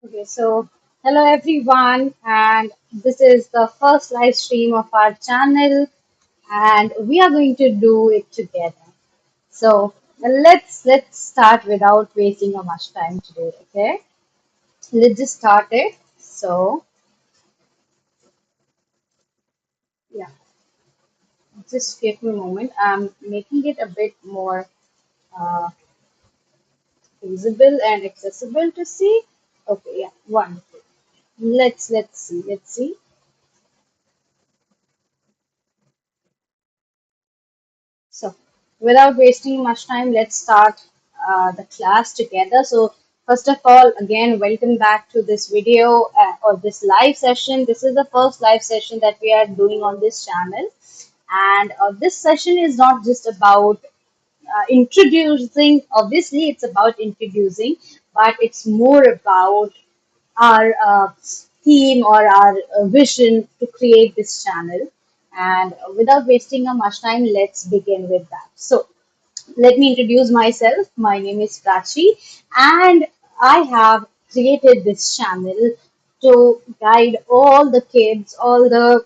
Okay, so hello everyone, and this is the first live stream of our channel, and we are going to do it together. So let's start without wasting a much time today. Okay, let's just start it. So yeah, just give me a moment. I'm making it a bit more uh, visible and accessible to see. Okay, yeah, wonderful. Let's see. So, without wasting much time, let's start the class together. So, first of all, again, welcome back to this video or this live session. This is the first live session that we are doing on this channel. And this session is not just about introducing, obviously, it's about introducing, but it's more about our theme or our vision to create this channel. And without wasting a much time, let's begin with that. So, let me introduce myself. My name is Prachi, and I have created this channel to guide all the kids, all the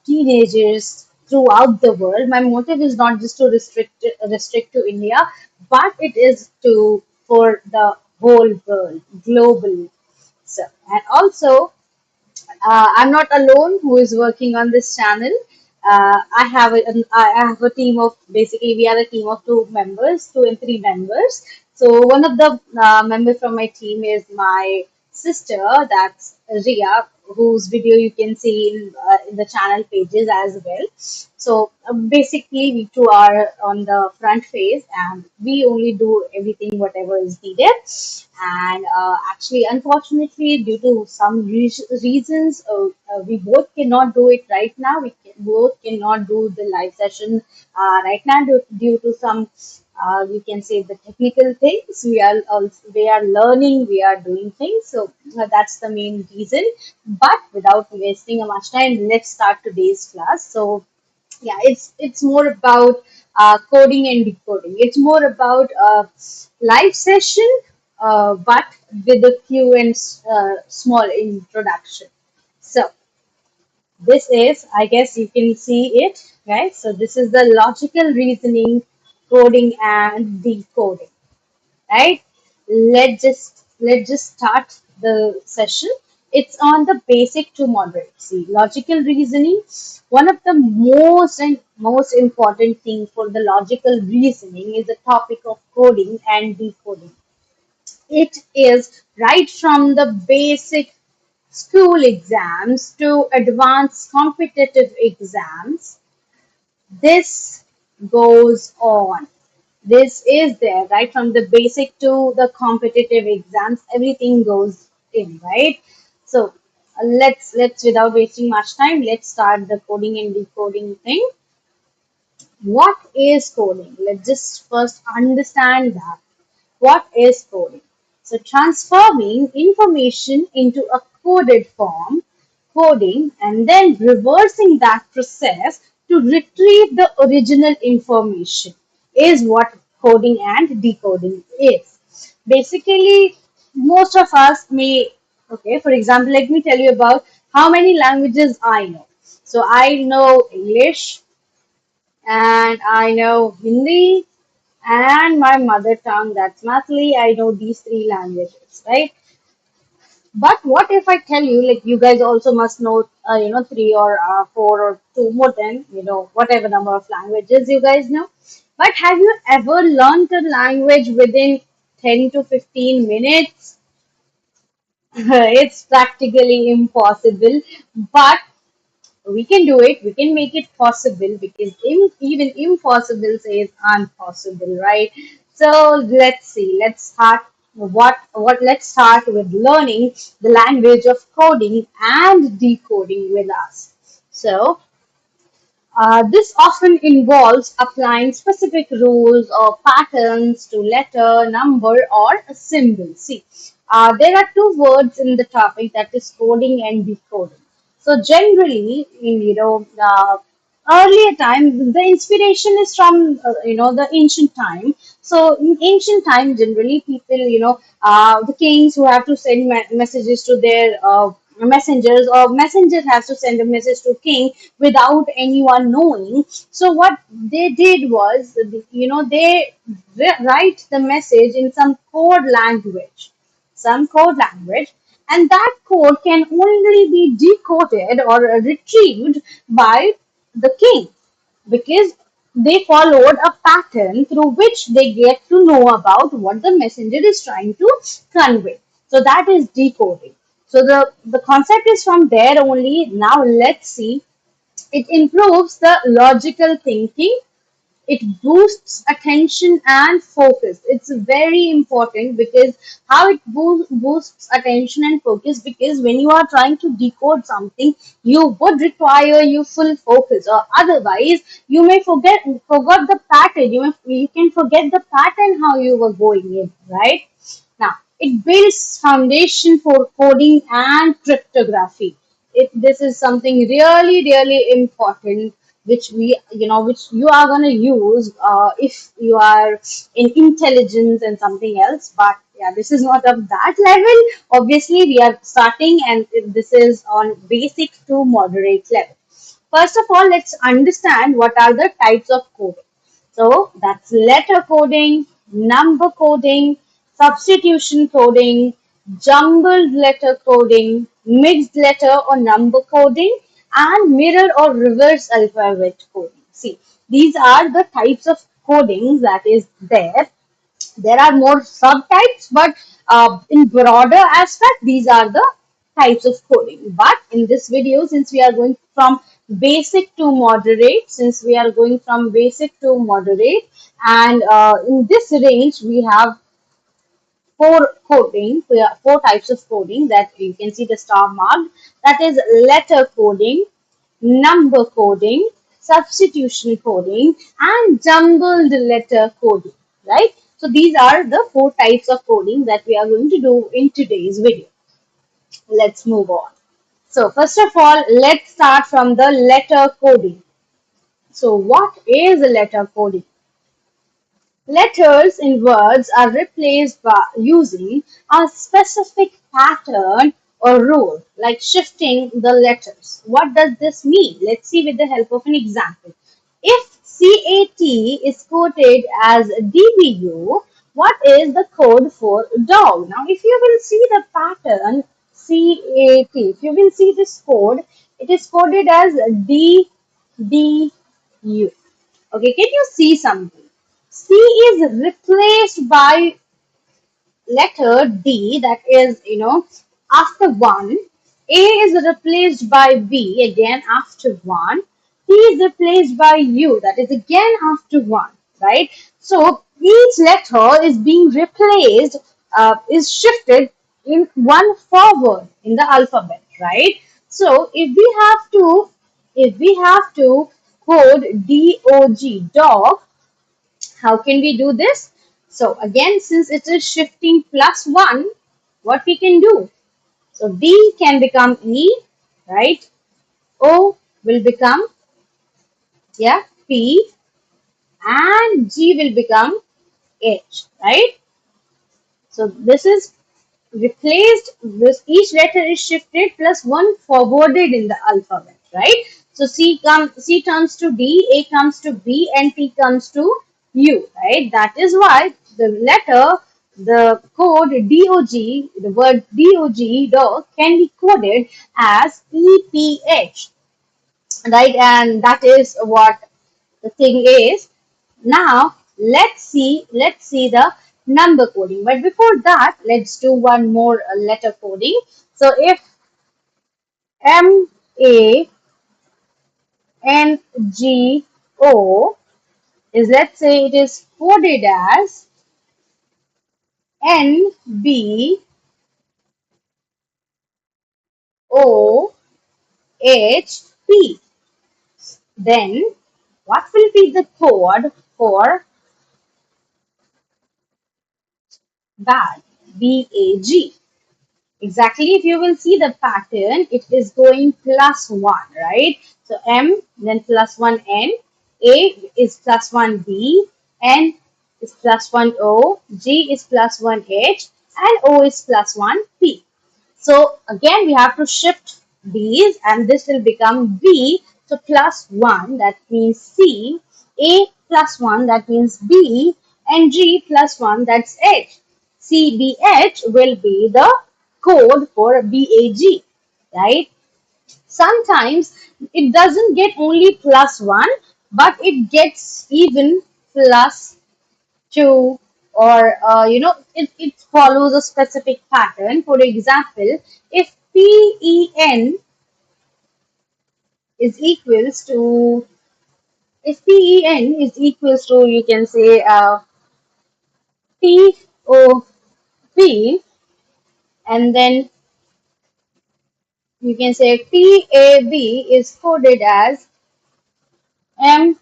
teenagers throughout the world. My motive is not just to restrict to India, but it is to for the whole world globally. So, and also I'm not alone who is working on this channel. I have a team of basically we are a team of two members, two and three members. So one of the members from my team is my sister, that's Ria, whose video you can see in the channel pages as well. So basically, we two are on the front face, and we only do everything whatever is needed. And actually, unfortunately, due to some reasons, we both cannot do it right now. Both cannot do the live session right now due to some, you can say, the technical things. We are learning, we are doing things. So that's the main reason. But without wasting much time, let's start today's class. So yeah, it's more about coding and decoding. It's more about live session, but with a few and small introduction. So this is, I guess you can see it, right? So this is the logical reasoning, coding and decoding, right? Let's just start the session. It's on the basic to moderate. See, logical reasoning. One of the most important thing for the logical reasoning is the topic of coding and decoding. It is right from the basic school exams to advanced competitive exams. This goes on. This is there, right? From the basic to the competitive exams, everything goes in, right? So let's without wasting much time, let's start the coding and decoding thing. What is coding? Let's just first understand that. What is coding? So, transforming information into a coded form, coding, and then reversing that process to retrieve the original information is what coding and decoding is. Basically, most of us may, okay, for example, let me tell you about how many languages I know. So, I know English, and I know Hindi and my mother tongue, that's Mathli. I know these three languages, right? But what if I tell you, like you guys also must know, three or four or two more than, whatever number of languages you guys know. But have you ever learned a language within 10 to 15 minutes? It's practically impossible. But we can do it, we can make it possible because even impossible says impossible, right? So let's see, let's start let's start with learning the language of coding and decoding with us. So this often involves applying specific rules or patterns to letter, number, or a symbol. See, there are two words in the topic, that is coding and decoding. So generally, in earlier time, the inspiration is from the ancient time. So in ancient time, generally people, the kings who have to send messages to their messengers, or messenger has to send a message to king without anyone knowing. So what they did was, they write the message in some code language, and that code can only be decoded or retrieved by the king, because they followed a pattern through which they get to know about what the messenger is trying to convey. So that is decoding. So the concept is from there only. Now let's see. It improves the logical thinking, it boosts attention and focus. It's very important, because how it boosts attention and focus, because when you are trying to decode something, you would require your full focus, or otherwise you may forgot the pattern. You can forget the pattern how you were going in, right? Now, it builds foundation for coding and cryptography. This is something really, really important, which you are going to use if you are in intelligence and something else. But yeah, this is not of that level. Obviously, we are starting, and this is on basic to moderate level. First of all, let's understand what are the types of coding. So that's letter coding, number coding, substitution coding, jumbled letter coding, mixed letter or number coding, and mirror or reverse alphabet coding. See, these are the types of coding that is there. There are more subtypes, but in broader aspect, these are the types of coding. But in this video, since we are going from basic to moderate, and in this range, we have four types of coding that you can see the star mark. That is letter coding, number coding, substitution coding, and jumbled letter coding, right? So these are the four types of coding that we are going to do in today's video. Let's move on. So first of all, let's start from the letter coding. So what is letter coding? Letters in words are replaced by using a specific pattern or rule, like shifting the letters. What does this mean? Let's see with the help of an example. If CAT is quoted as DBU, what is the code for dog? Now, if you will see the pattern CAT, if you will see this code, it is coded as DDU. Okay, can you see something? C is replaced by letter D, that is, after 1. A is replaced by B, again after 1. T is replaced by U, that is again after 1, right? So each letter is being replaced, is shifted in one forward in the alphabet, right? So if we have to code DOG, dog, how can we do this? So again, since it is shifting plus 1, what we can do? So D can become E, right? O will become, yeah, P, and G will become H, right? So this is replaced, this each letter is shifted plus 1 forwarded in the alphabet, right? So C comes to D, A comes to B, and T comes to U, right? That is why the code DOG, the word DOG, dog, can be coded as EPH, right? And that is what the thing is. Now let's see the number coding, but before that, let's do one more letter coding. So if MANGO is, let's say, it is coded as NBOHP, then what will be the code for bag? BAG. Exactly, if you will see the pattern, it is going plus 1, right? So M, then plus 1 N, A is plus 1 B, N is plus 1 O, G is plus 1 H, and O is plus 1 P. So again, we have to shift these and this will become B. So plus 1, that means C, A plus 1, that means B, and G plus 1, that's H. CBH will be the code for BAG, right? Sometimes it doesn't get only plus 1, but it gets even plus 2, or it follows a specific pattern. For example, if PEN is equals to if PEN is equals to, you can say, POP, and then you can say PAB is coded as MOG,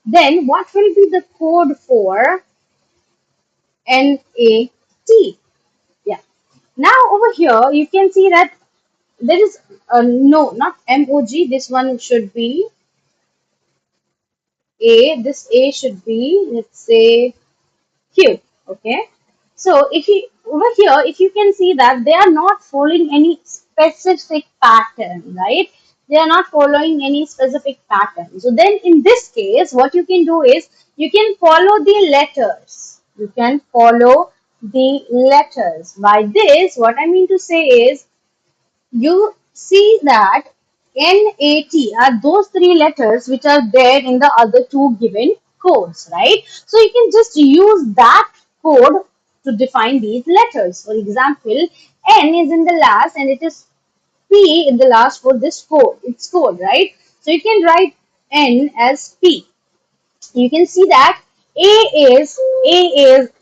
then what will be the code for NAT? Yeah. Now over here you can see that there is no, not MOG. This one should be A. This A should be, let's say, Q. Okay. So if you over here, if you can see that they are not following any specific pattern, right? They are not following any specific pattern. So then in this case, what you can do is you can follow the letters. You can follow the letters. By this, what I mean to say is you see that NAT are those three letters which are there in the other two given codes, right? So you can just use that code to define these letters. For example, N is in the last and it is P in the last for this code. It's code, right? So you can write N as P. You can see that A is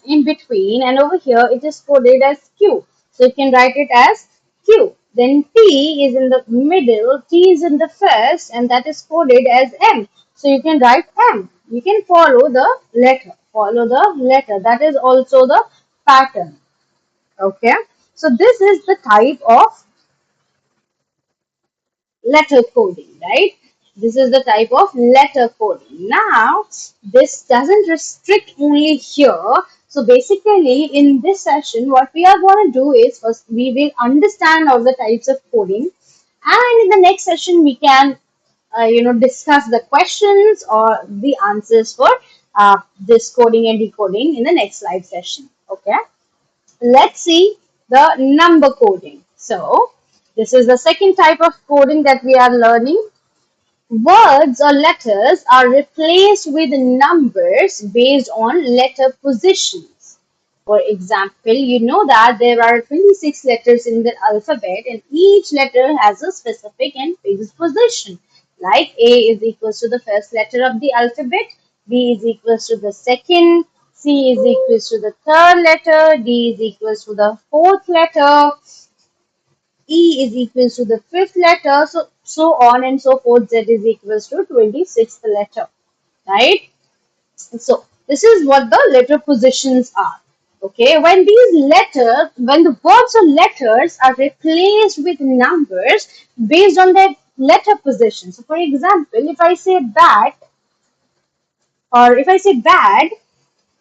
in between, and over here it is coded as Q. So you can write it as Q. Then T is in the middle, T is in the first, and that is coded as M. So you can write M. You can follow the letter. Follow the letter. That is also the pattern. Okay. So this is the type of letter coding, right? This is the type of letter coding. Now, this doesn't restrict only here. So basically, in this session, what we are going to do is first we will understand all the types of coding, and in the next session we can, discuss the questions or the answers for this coding and decoding in the next live session. Okay. Let's see the number coding. So, this is the second type of coding that we are learning. Words or letters are replaced with numbers based on letter positions. For example, you know that there are 26 letters in the alphabet and each letter has a specific and fixed position. Like A is equals to the first letter of the alphabet, B is equals to the second, C is equals to the third letter, D is equals to the fourth letter, E is equals to the fifth letter, so on and so forth. Z is equals to 26th letter, right? So this is what the letter positions are. Okay, when the words or letters are replaced with numbers based on their letter position. So, for example, if I say bat or if I say bad,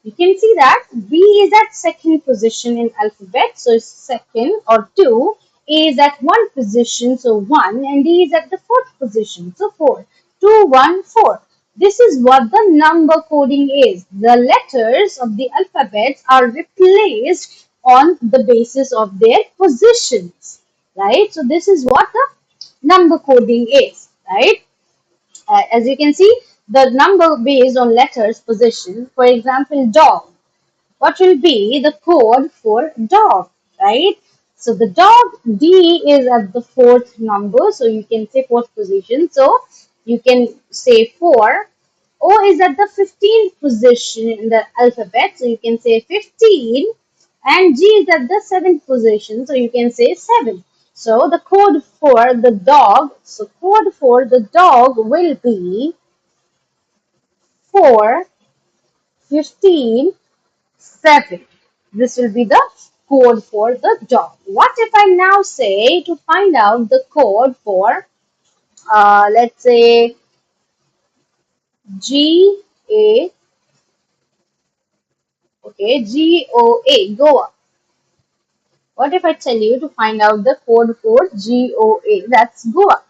you can see that B is at second position in alphabet, so it's second or 2. A is at one position, so 1, and D is at the fourth position, so 4. 2, 1, 4. This is what the number coding is. The letters of the alphabets are replaced on the basis of their positions, right? So this is what the number coding is, right? As you can see, the number based on letters position. For example, dog. What will be the code for dog, right? So the dog D is at the fourth number, so you can say fourth position. So you can say 4. O is at the 15th position in the alphabet, so you can say 15. And G is at the seventh position, so you can say 7. So the code for the dog, will be 4, 15, 7. This will be the code for the dog. What if I now say to find out the code for, let's say, G-A, okay, G-O-A, Goa. What if I tell you to find out the code for G-O-A? That's Goa.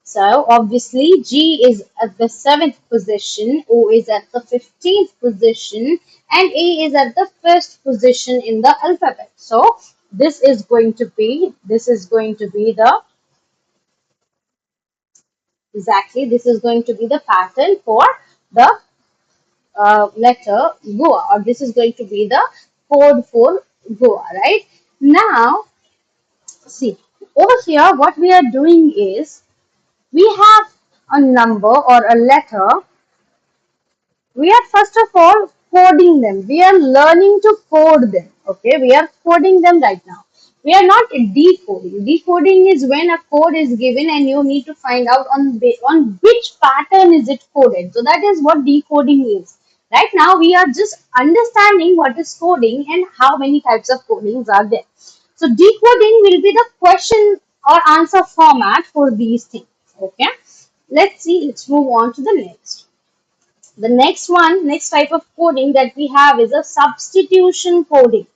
So obviously G is at the 7th position, O is at the 15th position, and A is at the first position in the alphabet. So this is going to be the exactly this is going to be the pattern for the letter Goa, or this is going to be the code for Goa, right? Now, see over here, what we are doing is we have a number or a letter. We are first of all coding them. We are learning to code them. Okay, we are coding them right now. We are not decoding. Decoding is when a code is given and you need to find out on which pattern is it coded. So that is what decoding is. Right now we are just understanding what is coding and how many types of codings are there. So decoding will be the question or answer format for these things. Okay. Let's see. Let's move on to the next. The next type of coding that we have is a substitution coding.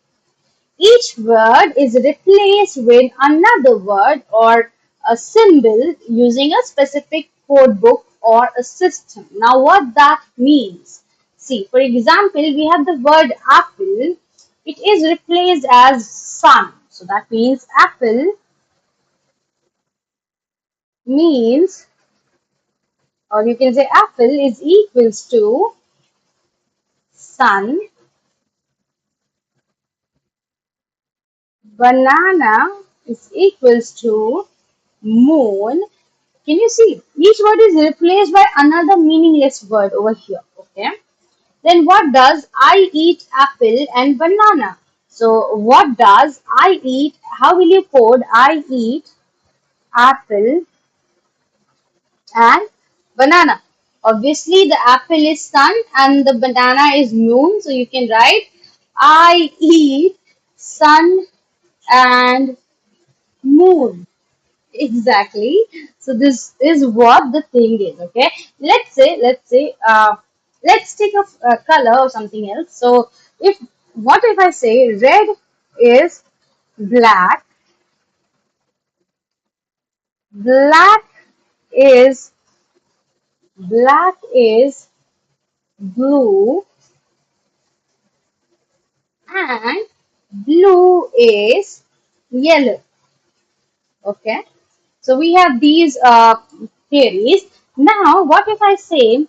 Each word is replaced with another word or a symbol using a specific code book or a system. Now, what that means? See, for example, we have the word apple. It is replaced as sun. So that means apple means, or you can say apple is equals to sun. Banana is equals to moon. Can you see? Each word is replaced by another meaningless word over here. Okay. Then what does I eat apple and banana? So what does I eat? How will you code I eat apple and banana? Obviously the apple is sun and the banana is moon. So you can write I eat sun and moon. Exactly. So this is what the thing is. Okay. Let's take a color or something else. So what if I say red is black, black is black is blue, and blue is yellow. Okay. So we have these theories. Now, what if I say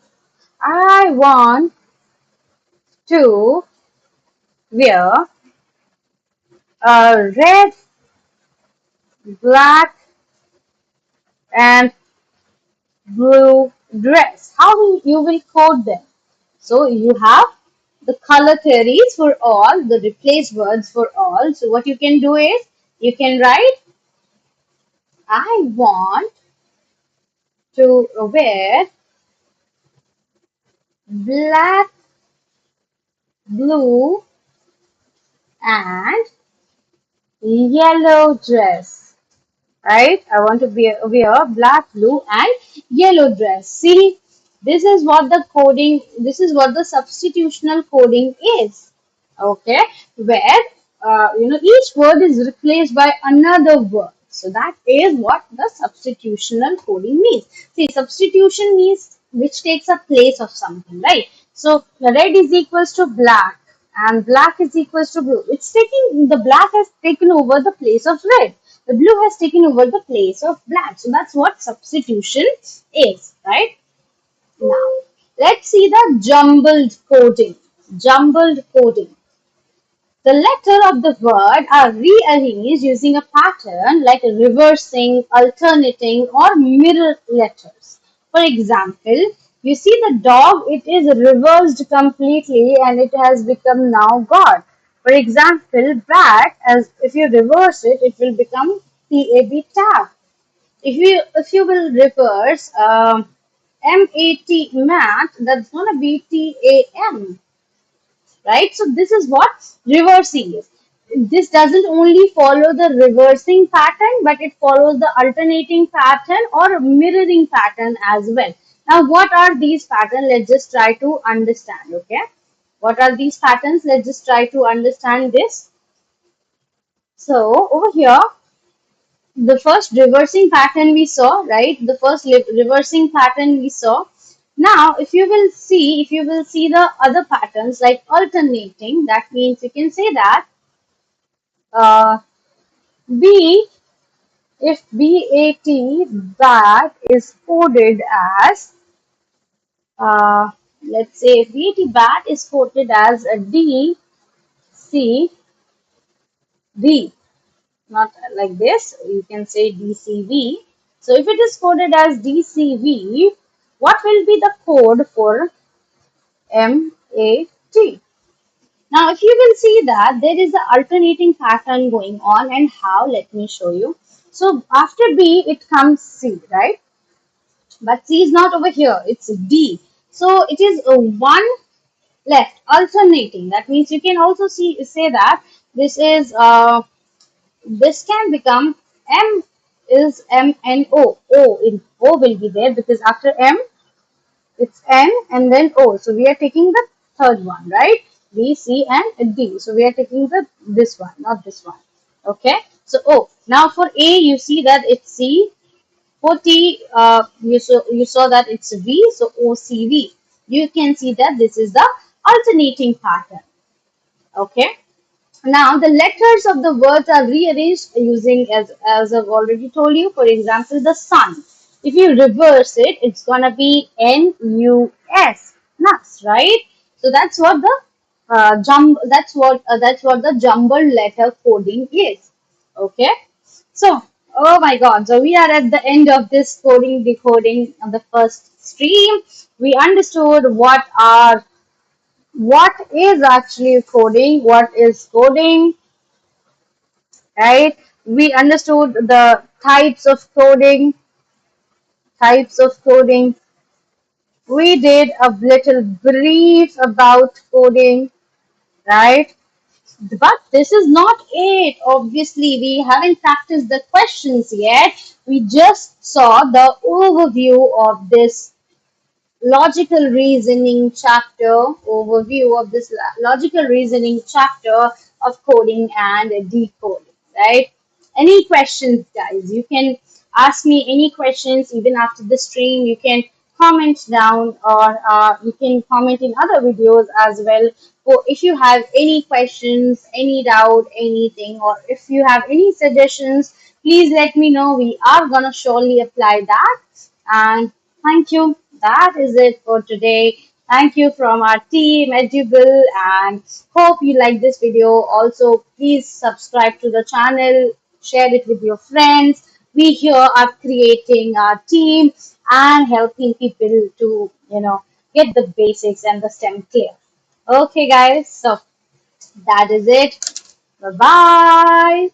I want to wear a red, black, and blue dress? How you will code them? So you have the color theories for all, the replace words for all. So what you can do is you can write I want to wear black, blue, and yellow dress. Right? I want to wear black, blue, and yellow dress. See, this is what the substitutional coding is. Okay, where each word is replaced by another word. So that is what the substitutional coding means. See, substitution means which takes a place of something, right? So red is equals to black and black is equals to blue. The black has taken over the place of red. The blue has taken over the place of black. So that's what substitution is, right? Now, let's see the jumbled coding. Jumbled coding. The letter of the word are rearranged using a pattern like reversing, alternating, or mirror letters. For example, you see the dog, it is reversed completely and it has become now God. For example, bat, as if you reverse it, it will become TAB tab. If you will reverse MAT mat, that's gonna be TAM. right? So this is what reversing is. This doesn't only follow the reversing pattern, but it follows the alternating pattern or mirroring pattern as well. Now, what are these patterns? Let's just try to understand, okay? What are these patterns? Let's just try to understand this. So, over here, the first reversing pattern we saw, right? The first reversing pattern we saw. Now, if you will see the other patterns like alternating, that means you can say that uh, B, if BAT, bat is coded as, let's say BAT bat is coded as a DCV, not like this, you can say DCV. So if it is coded as DCV, what will be the code for MAT? Now, if you will see that there is an alternating pattern going on, and how, let me show you. So after B, it comes C, right? But C is not over here, it's D. So it is a one left, alternating. That means you can also say that this is this can become M is M and O. O will be there because after M it's N and then O. So we are taking the third one, right? B, C, and D. So we are taking the this one, not this one. Okay. So O. Now for A, you see that it's C. For T, you saw that it's V. So OCV. You can see that this is the alternating pattern. Okay. Now the letters of the words are rearranged using, as I've already told you. For example, the sun. If you reverse it, it's gonna be NUS, nuts, right? So that's what the that's what the jumbled letter coding is. Okay. So, oh my God. So we are at the end of this coding decoding of the first stream. We understood what is actually coding, what is coding, right? We understood the types of coding. We did a little brief about coding, right? But this is not it. Obviously, we haven't practiced the questions yet. We just saw the overview of this logical reasoning chapter, overview of this logical reasoning chapter of coding and decoding, right? Any questions, guys? You can ask me any questions even after the stream. You can comment down, or you can comment in other videos as well. Or if you have any questions, any doubt, anything, or if you have any suggestions, please let me know. We are gonna surely apply that. And thank you. That is it for today. Thank you from our team, Eduble, and hope you like this video. Also, please subscribe to the channel, share it with your friends. We here are creating our team and helping people to, get the basics and the STEM clear. Okay, guys. So that is it. Bye bye.